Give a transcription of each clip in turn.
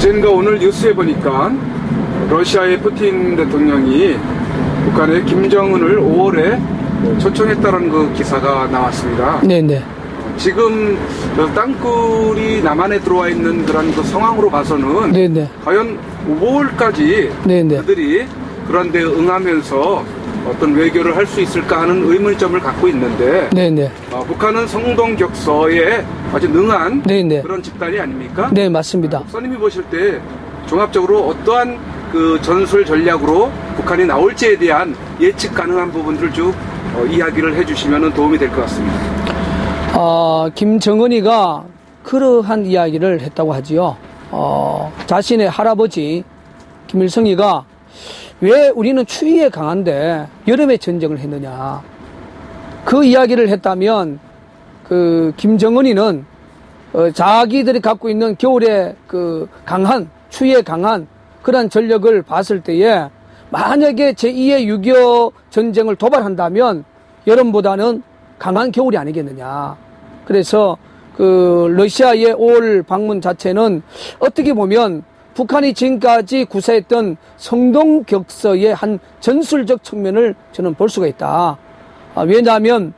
어젠가 오늘 뉴스에 보니까 러시아의 푸틴 대통령이 북한의 김정은을 5월에 초청했다는 그 기사가 나왔습니다. 네네. 지금 땅굴이 남한에 들어와 있는 그런 그 상황으로 봐서는 네네. 과연 5월까지 네네. 그들이 그런 데 응하면서 어떤 외교를 할 수 있을까 하는 의문점을 갖고 있는데 네네. 북한은 성동격서에 아주 능한 네네. 그런 집단이 아닙니까? 네, 맞습니다. 목사님이 보실 때 종합적으로 어떠한 그 전술 전략으로 북한이 나올지에 대한 예측 가능한 부분들 쭉 이야기를 해주시면 도움이 될 것 같습니다. 김정은이가 그러한 이야기를 했다고 하지요. 자신의 할아버지 김일성이가 왜 우리는 추위에 강한데 여름에 전쟁을 했느냐. 그 이야기를 했다면 그 김정은이는 자기들이 갖고 있는 겨울에 그 강한 추위에 강한 그런 전력을 봤을 때에 만약에 제2의 6.25 전쟁을 도발한다면 여름보다는 강한 겨울이 아니겠느냐. 그래서 그 러시아의 5월 방문 자체는 어떻게 보면 북한이 지금까지 구사했던 성동격서의 한 전술적 측면을 저는 볼 수가 있다. 왜냐하면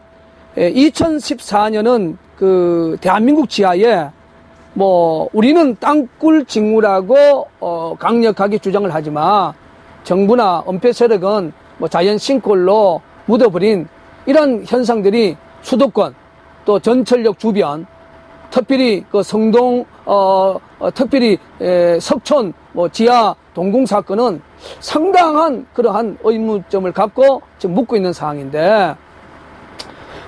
2014년은 그 대한민국 지하에 뭐 우리는 땅굴 직무라고 강력하게 주장을 하지만 정부나 은폐 세력은 뭐 자연 싱크홀로 묻어버린 이런 현상들이 수도권 또 전철역 주변 특별히 그 성동 특별히 석촌 뭐 지하 동궁 사건은 상당한 그러한 의문점을 갖고 지금 묻고 있는 상황인데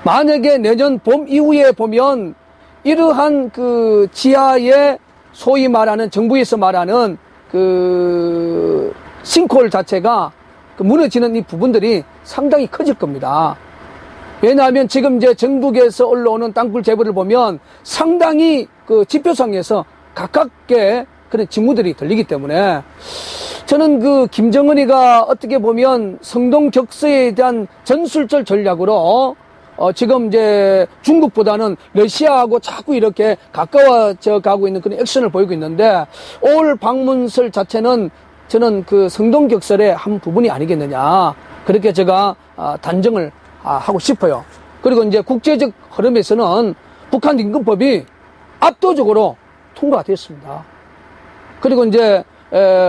만약에 내년 봄 이후에 보면 이러한 그 지하에 소위 말하는 정부에서 말하는 그 싱크홀 자체가 그 무너지는 이 부분들이 상당히 커질 겁니다. 왜냐하면 지금 이제 전국에서 올라오는 땅굴 제보를 보면 상당히 그 지표상에서 가깝게 그런 징후들이 들리기 때문에 저는 그 김정은이가 어떻게 보면 성동격서에 대한 전술적 전략으로 지금 이제 중국보다는 러시아하고 자꾸 이렇게 가까워져 가고 있는 그런 액션을 보이고 있는데 올 방문설 자체는 저는 그 성동격설의 한 부분이 아니겠느냐. 그렇게 제가 단정을 하고 싶어요. 그리고 이제 국제적 흐름에서는 북한 임금법이 압도적으로 통과가 됐습니다. 그리고 이제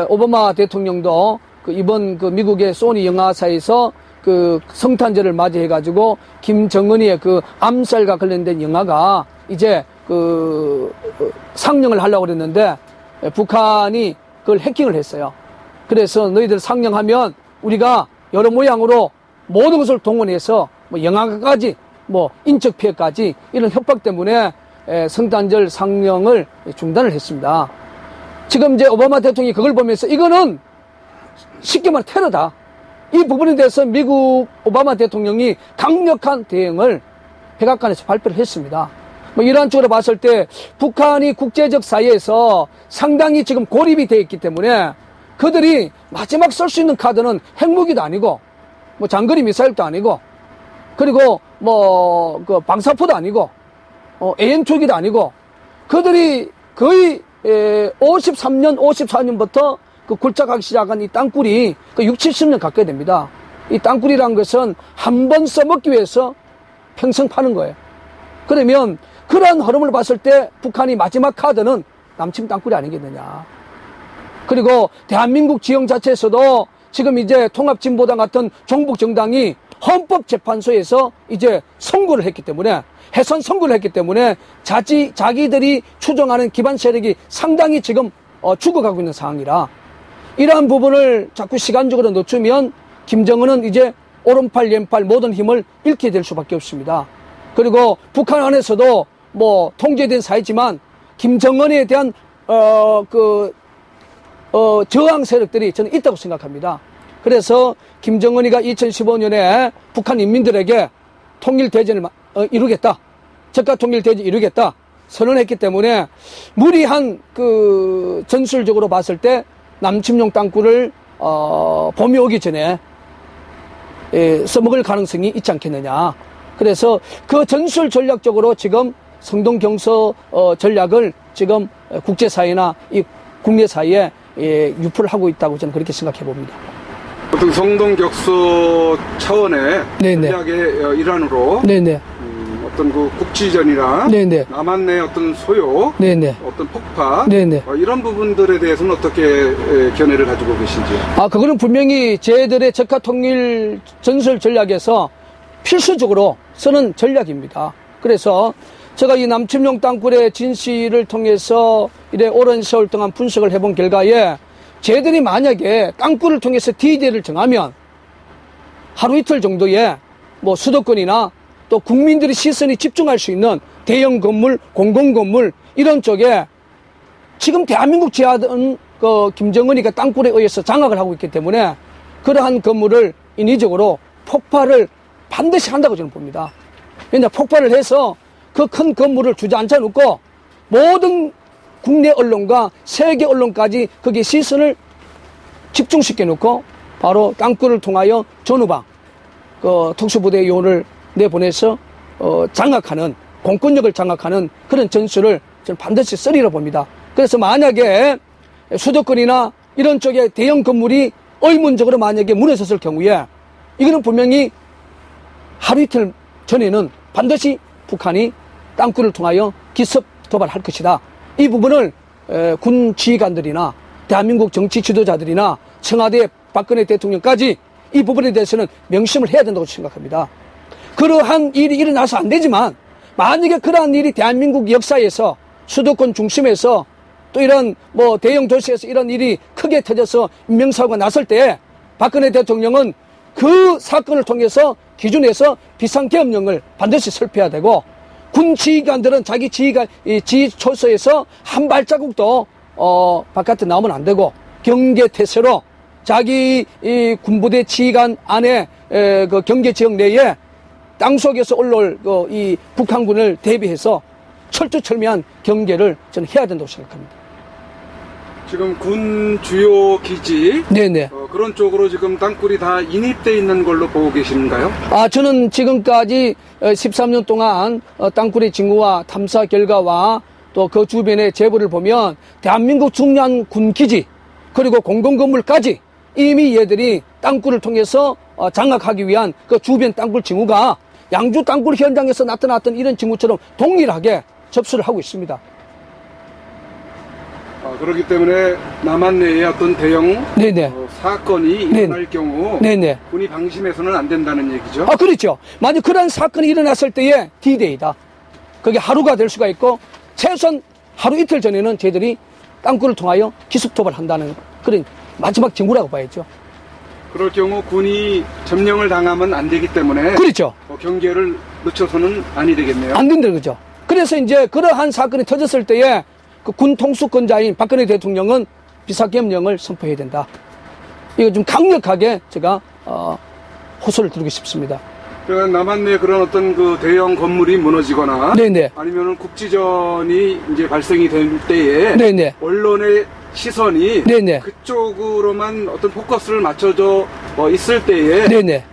오바마 대통령도 그 이번 그 미국의 소니 영화사에서 그 성탄절을 맞이해가지고 김정은이의 그 암살과 관련된 영화가 이제 그 상영을 하려고 그랬는데 북한이 그걸 해킹을 했어요. 그래서 너희들 상영하면 우리가 여러 모양으로 모든 것을 동원해서 뭐 영화까지 뭐 인적 피해까지 이런 협박 때문에 성탄절 상영을 중단을 했습니다. 지금 이제 오바마 대통령이 그걸 보면서 이거는 쉽게 말해 테러다. 이 부분에 대해서 미국 오바마 대통령이 강력한 대응을 백악관에서 발표를 했습니다. 뭐 이러한 쪽으로 봤을 때 북한이 국제적 사회에서 상당히 지금 고립이 되어 있기 때문에 그들이 마지막 쓸 수 있는 카드는 핵무기도 아니고 뭐 장거리 미사일도 아니고 그리고 뭐 그 방사포도 아니고 AN2기도 아니고 그들이 거의 53년, 54년부터 그 굴착하기 시작한 이 땅굴이 그 60, 70년 가까이 됩니다. 이 땅굴이라는 것은 한 번 써먹기 위해서 평생 파는 거예요. 그러면 그러한 흐름을 봤을 때 북한이 마지막 카드는 남침 땅굴이 아니겠느냐. 그리고 대한민국 지형 자체에서도 지금 이제 통합진보당 같은 종북정당이 헌법재판소에서 이제 선고를 했기 때문에 해선 선고를 했기 때문에 자기들이 추정하는 기반 세력이 상당히 지금 죽어가고 있는 상황이라 이러한 부분을 자꾸 시간적으로 늦추면 김정은은 이제 오른팔 왼팔 모든 힘을 잃게 될 수밖에 없습니다. 그리고 북한 안에서도 뭐 통제된 사회지만 김정은에 대한 저항 세력들이 저는 있다고 생각합니다. 그래서 김정은이가 2015년에 북한 인민들에게 통일대전을 이루겠다. 적가 통일대전 이루겠다. 선언했기 때문에 무리한 그 전술적으로 봤을 때 남침용 땅굴을 봄이 오기 전에 써먹을 가능성이 있지 않겠느냐. 그래서 그 전술 전략적으로 지금 성동경서 전략을 지금 국제사회나 이 국내 사회에 유포를 하고 있다고 저는 그렇게 생각해 봅니다. 어떤 성동격서 차원의 네네. 전략의 일환으로 네네. 어떤 그 국지전이나 네네. 남한 내 어떤 소요, 네네. 어떤 폭파 네네. 이런 부분들에 대해서는 어떻게 견해를 가지고 계신지요? 그거는 분명히 저희들의 적화 통일 전술 전략에서 필수적으로 쓰는 전략입니다. 그래서 제가 이 남침용 땅굴의 진실을 통해서 이래 오랜 세월 동안 분석을 해본 결과에 저희들이 만약에 땅굴을 통해서 D-Day를 정하면 하루 이틀 정도에 뭐 수도권이나 또 국민들의 시선이 집중할 수 있는 대형 건물, 공공건물 이런 쪽에 지금 대한민국 지하는 김정은이가 땅굴에 의해서 장악을 하고 있기 때문에 그러한 건물을 인위적으로 폭발을 반드시 한다고 저는 봅니다. 왜냐 폭발을 해서 그 큰 건물을 주저앉혀 놓고 모든 국내 언론과 세계 언론까지 거기에 시선을 집중시켜 놓고 바로 땅굴을 통하여 전후방 특수부대 요원을 내보내서 장악하는 공권력을 장악하는 그런 전술을 저는 반드시 쓰리라 봅니다. 그래서 만약에 수도권이나 이런 쪽에 대형 건물이 의문적으로 만약에 무너졌을 경우에 이거는 분명히 하루 이틀 전에는 반드시 북한이 땅굴을 통하여 기습 도발할 것이다. 이 부분을 군 지휘관들이나 대한민국 정치 지도자들이나 청와대 박근혜 대통령까지 이 부분에 대해서는 명심을 해야 된다고 생각합니다. 그러한 일이 일어나서 안 되지만 만약에 그러한 일이 대한민국 역사에서 수도권 중심에서 또 이런 뭐 대형 도시에서 이런 일이 크게 터져서 인명사고가 났을 때 박근혜 대통령은 그 사건을 통해서 기준에서 비상계엄령을 반드시 설치해야 되고 군 지휘관들은 자기 지휘초소에서 한 발자국도 바깥에 나오면 안 되고 경계태세로 자기 이 군부대 지휘관 안에 그 경계지역 내에 땅속에서 올라올 이 북한군을 대비해서 철두철미한 경계를 저는 해야 된다고 생각합니다. 지금 군 주요 기지 네네. 그런 쪽으로 지금 땅굴이 다 인입돼 있는 걸로 보고 계신가요? 저는 지금까지 13년 동안 땅굴의 징후와 탐사 결과와 또 그 주변의 제보를 보면 대한민국 중요한 군기지 그리고 공공건물까지 이미 얘들이 땅굴을 통해서 장악하기 위한 그 주변 땅굴 징후가 양주 땅굴 현장에서 나타났던 이런 징후처럼 동일하게 접수를 하고 있습니다. 그렇기 때문에 남한 내에 어떤 대형 네네. 사건이 일어날 경우 네네. 군이 방심해서는 안 된다는 얘기죠. 그렇죠. 만약 그런 사건이 일어났을 때에 D-Day다. 그게 하루가 될 수가 있고 최소한 하루 이틀 전에는 저희들이 땅굴을 통하여 기습도발을 한다는 그런 마지막 징후라고 봐야죠. 그럴 경우 군이 점령을 당하면 안 되기 때문에 그렇죠. 경계를 늦춰서는 아니 되겠네요. 안 된다는 거죠. 그래서 이제 그러한 사건이 터졌을 때에 그 군 통수권자인 박근혜 대통령은 비상계엄령을 선포해야 된다. 이거 좀 강력하게 제가 호소를 드리고 싶습니다. 그러니까 남한 내 그런 어떤 그 대형 건물이 무너지거나 네네. 아니면은 국지전이 이제 발생이 될 때에 네네. 언론의 시선이 네네. 그쪽으로만 어떤 포커스를 맞춰져 있을 때에 네네.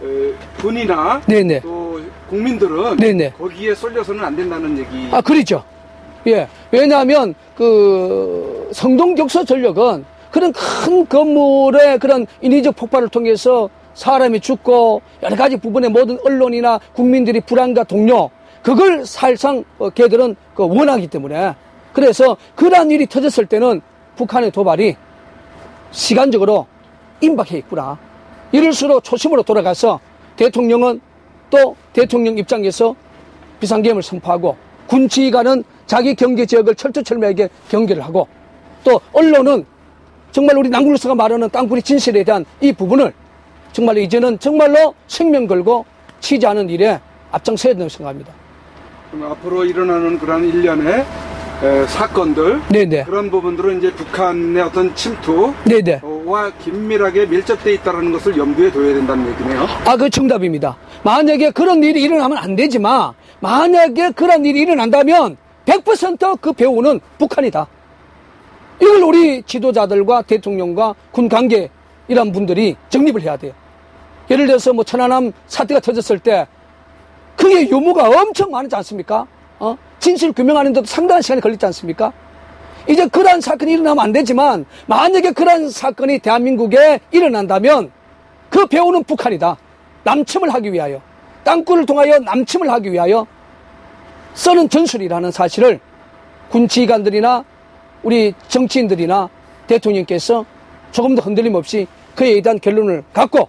군이나 네네. 또 국민들은 네네. 거기에 쏠려서는 안 된다는 얘기. 그렇죠. 예. 왜냐하면 그 성동격서 전력은 그런 큰 건물의 그런 인위적 폭발을 통해서 사람이 죽고 여러 가지 부분의 모든 언론이나 국민들이 불안과 동요 그걸 사실상 걔들은 원하기 때문에 그래서 그러한 일이 터졌을 때는 북한의 도발이 시간적으로 임박해 있구나. 이럴수록 초심으로 돌아가서 대통령은 또 대통령 입장에서 비상계엄을 선포하고 군 지휘관은 자기 경계 지역을 철두철미하게 경계를 하고 또 언론은 정말 우리 남글루스가 말하는 땅굴의 진실에 대한 이 부분을 정말로 이제는 정말로 생명 걸고 취재하는 일에 앞장서야 된다고 생각합니다. 그럼 앞으로 일어나는 그런 일련의 사건들 네네. 그런 부분들은 이제 북한의 어떤 침투와 네네. 긴밀하게 밀접되어 있다는 것을 염두에 둬야 된다는 얘기네요. 그 정답입니다. 만약에 그런 일이 일어나면 안 되지만 만약에 그런 일이 일어난다면 100% 그 배후는 북한이다. 이걸 우리 지도자들과 대통령과 군 관계 이런 분들이 정립을 해야 돼요. 예를 들어서 뭐 천안함 사태가 터졌을 때 그게 유무가 엄청 많지 않습니까? 진실 규명하는 데도 상당한 시간이 걸리지 않습니까? 이제 그러한 사건이 일어나면 안 되지만 만약에 그러한 사건이 대한민국에 일어난다면 그 배후는 북한이다. 남침을 하기 위하여, 땅굴을 통하여 남침을 하기 위하여 쓰는 전술이라는 사실을 군 지휘관들이나 우리 정치인들이나 대통령께서 조금 더 흔들림 없이 그에 대한 결론을 갖고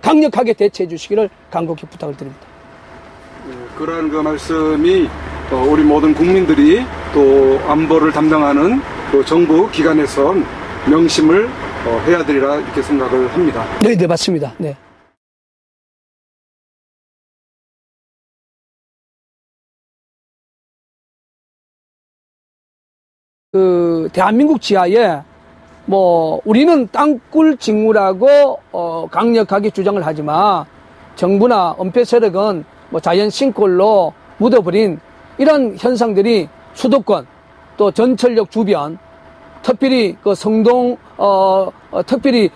강력하게 대처해 주시기를 간곡히 부탁을 드립니다. 그러한 그 말씀이 우리 모든 국민들이 또 안보를 담당하는 또 정부 기관에선 명심을 해야 되리라 이렇게 생각을 합니다. 네, 네, 맞습니다. 네. 대한민국 지하에 우리는 땅굴 직무라고 강력하게 주장을 하지만 정부나 은폐 세력은 자연 신골로 묻어버린 이런 현상들이 수도권 또 전철역 주변 특별히 그 성동 특별히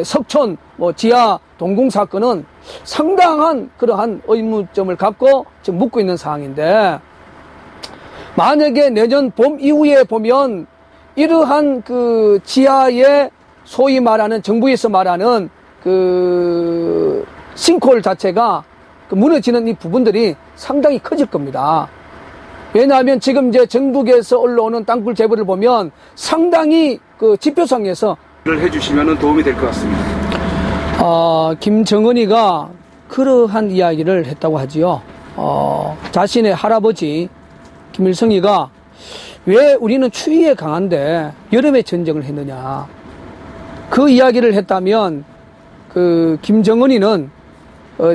석촌 지하 동궁 사건은 상당한 그러한 의문점을 갖고 지금 묻고 있는 상황인데, 만약에 내년 봄 이후에 보면 이러한 그 지하에 소위 말하는 정부에서 말하는 그 싱크홀 자체가 그 무너지는 이 부분들이 상당히 커질 겁니다. 왜냐하면 지금 이제 전국에서 올라오는 땅굴 제보를 보면 상당히 그 지표상에서 해주시면 도움이 될 것 같습니다. 김정은이가 그러한 이야기를 했다고 하지요. 자신의 할아버지 김일성이가 왜 우리는 추위에 강한데 여름에 전쟁을 했느냐, 그 이야기를 했다면 그 김정은이는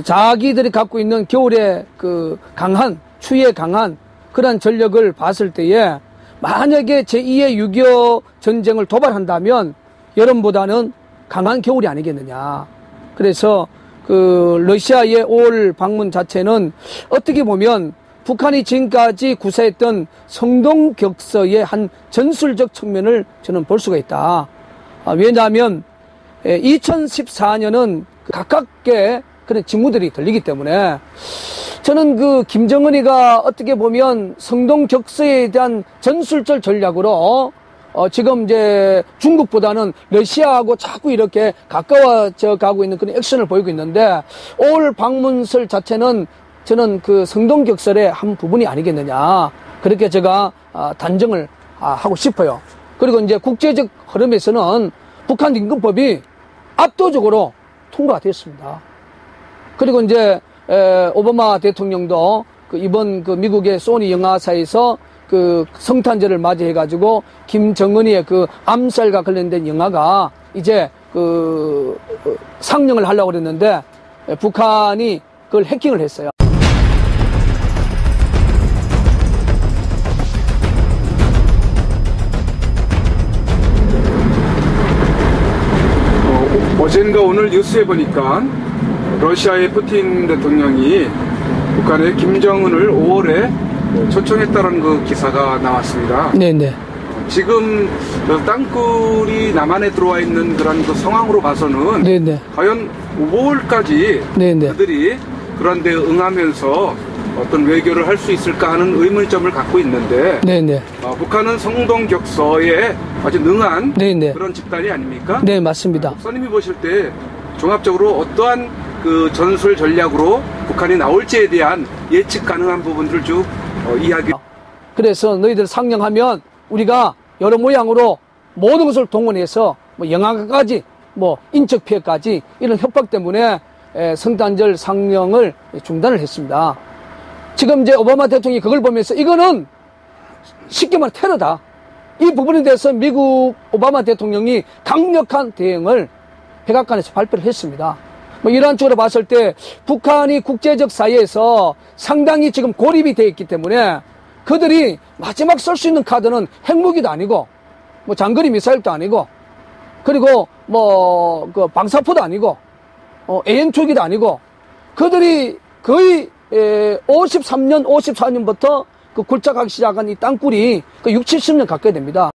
자기들이 갖고 있는 겨울에 그 강한 추위에 강한 그런 전력을 봤을 때에 만약에 제2의 6.25 전쟁을 도발한다면 여름보다는 강한 겨울이 아니겠느냐. 그래서 그 러시아의 5월 방문 자체는 어떻게 보면 북한이 지금까지 구사했던 성동격서의 한 전술적 측면을 저는 볼 수가 있다. 왜냐하면 2014년은 가깝게 그런 직무들이 들리기 때문에 저는 그 김정은이가 어떻게 보면 성동격서에 대한 전술적 전략으로 지금 이제 중국보다는 러시아하고 자꾸 이렇게 가까워져 가고 있는 그런 액션을 보이고 있는데, 5월 방문설 자체는 저는 그 성동격설의 한 부분이 아니겠느냐, 그렇게 제가 단정을 하고 싶어요. 그리고 이제 국제적 흐름에서는 북한 임금법이 압도적으로 통과가 됐습니다. 그리고 이제 오바마 대통령도 그 이번 그 미국의 소니 영화사에서 그 성탄절을 맞이해가지고 김정은이의 그 암살과 관련된 영화가 이제 그 상영을 하려고 그랬는데 북한이 그걸 해킹을 했어요. 어젠가 오늘 뉴스에 보니까 러시아의 푸틴 대통령이 북한의 김정은을 5월에 초청했다는 그 기사가 나왔습니다. 네네. 지금 땅굴이 남한에 들어와 있는 그런 그 상황으로 봐서는 네네. 과연 5월까지 네네. 그들이 그런 데 응하면서 어떤 외교를 할 수 있을까 하는 의문점을 갖고 있는데, 네네. 북한은 성동격서에 아주 능한 네네. 그런 집단이 아닙니까? 네, 맞습니다. 목사님이 보실 때 종합적으로 어떠한 그 전술 전략으로 북한이 나올지에 대한 예측 가능한 부분들을 쭉 이야기. 그래서 너희들 상영하면 우리가 여러 모양으로 모든 것을 동원해서 영화까지 인적 피해까지 이런 협박 때문에 성탄절 상영을 중단을 했습니다. 지금 이제 오바마 대통령이 그걸 보면서 이거는 쉽게 말해 테러다, 이 부분에 대해서 미국 오바마 대통령이 강력한 대응을 백악관에서 발표를 했습니다. 이러한 쪽으로 봤을 때 북한이 국제적 사회에서 상당히 지금 고립이 되어 있기 때문에 그들이 마지막 쓸 수 있는 카드는 핵무기도 아니고 장거리 미사일도 아니고 그리고 그 방사포도 아니고 AN 초기도 아니고, 그들이 거의 53년, 54년부터 그 굴착하기 시작한 이 땅굴이 60, 70년 가까이 됩니다.